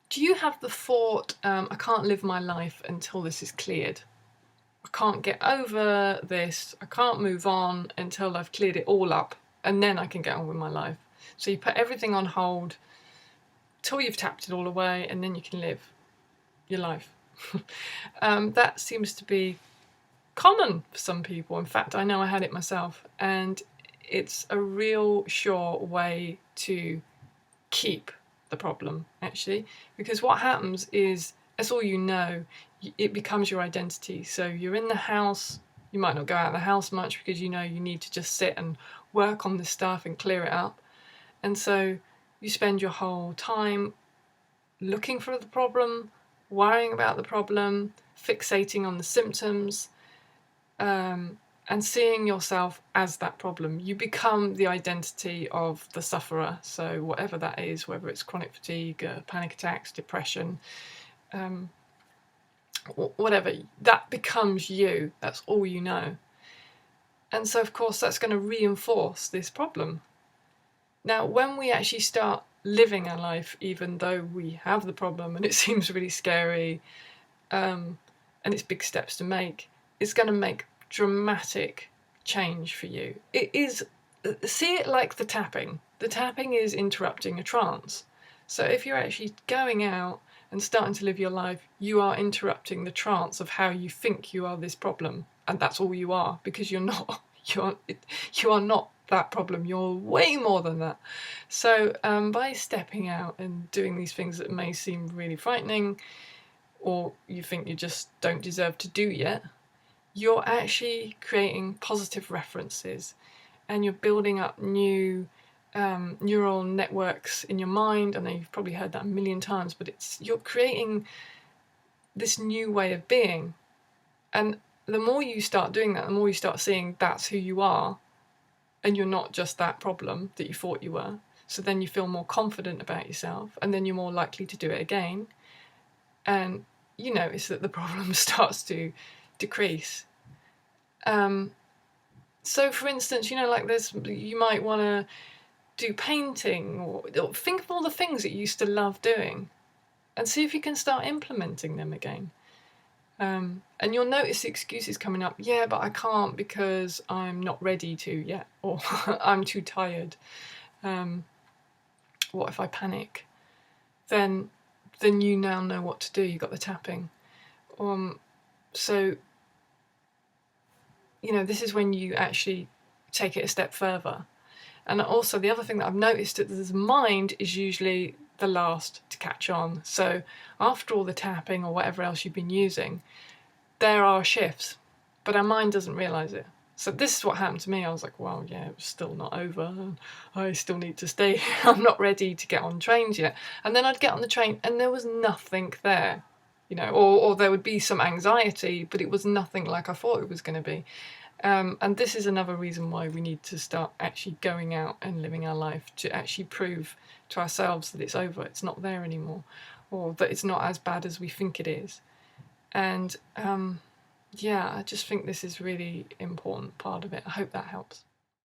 Do you have the thought, I can't live my life until this is cleared? I can't get over this, I can't move on until I've cleared it all up, and then I can get on with my life. So you put everything on hold till you've tapped it all away, and then you can live your life. That seems to be common for some people. In fact, I know I had it myself, and it's a real sure way to keep the problem, actually, because what happens is, that's all you know, it becomes your identity. So you're in the house, you might not go out of the house much because you know you need to just sit and work on this stuff and clear it up. And so you spend your whole time looking for the problem, worrying about the problem, fixating on the symptoms, and seeing yourself as that problem. You become the identity of the sufferer. So whatever that is, whether it's chronic fatigue, panic attacks, depression, whatever, that becomes you. That's all you know. And so, of course, that's going to reinforce this problem. Now, when we actually start living our life, even though we have the problem and it seems really scary, and it's big steps to make, it's going to make dramatic change for you. It is, see it like the tapping. The tapping is interrupting a trance. So if you're actually going out and starting to live your life, you are interrupting the trance of how you think you are this problem, and that's all you are, because you're not. You are not that problem. You're way more than that. So by stepping out and doing these things that may seem really frightening, or you think you just don't deserve to do yet, you're actually creating positive references, and you're building up new neural networks in your mind. I know you've probably heard that a million times, but you're creating this new way of being. And the more you start doing that, the more you start seeing that's who you are, and you're not just that problem that you thought you were. So then you feel more confident about yourself, and then you're more likely to do it again. And you notice that the problem starts to decrease. So for instance, like you might want to do painting, or think of all the things that you used to love doing and see if you can start implementing them again. And you'll notice excuses coming up. Yeah, but I can't because I'm not ready to yet, or I'm too tired. What if I panic? Then you now know what to do. You got the tapping. So this is when you actually take it a step further. And also the other thing that I've noticed is the mind is usually the last to catch on. So after all the tapping or whatever else you've been using, there are shifts, but our mind doesn't realise it. So this is what happened to me. I was like, well, yeah, it was still not over. I still need to stay here. I'm not ready to get on trains yet. And then I'd get on the train and there was nothing there, or there would be some anxiety, but it was nothing like I thought it was going to be. And this is another reason why we need to start actually going out and living our life, to actually prove to ourselves that it's over, it's not there anymore, or that it's not as bad as we think it is. And I just think this is a really important part of it. I hope that helps.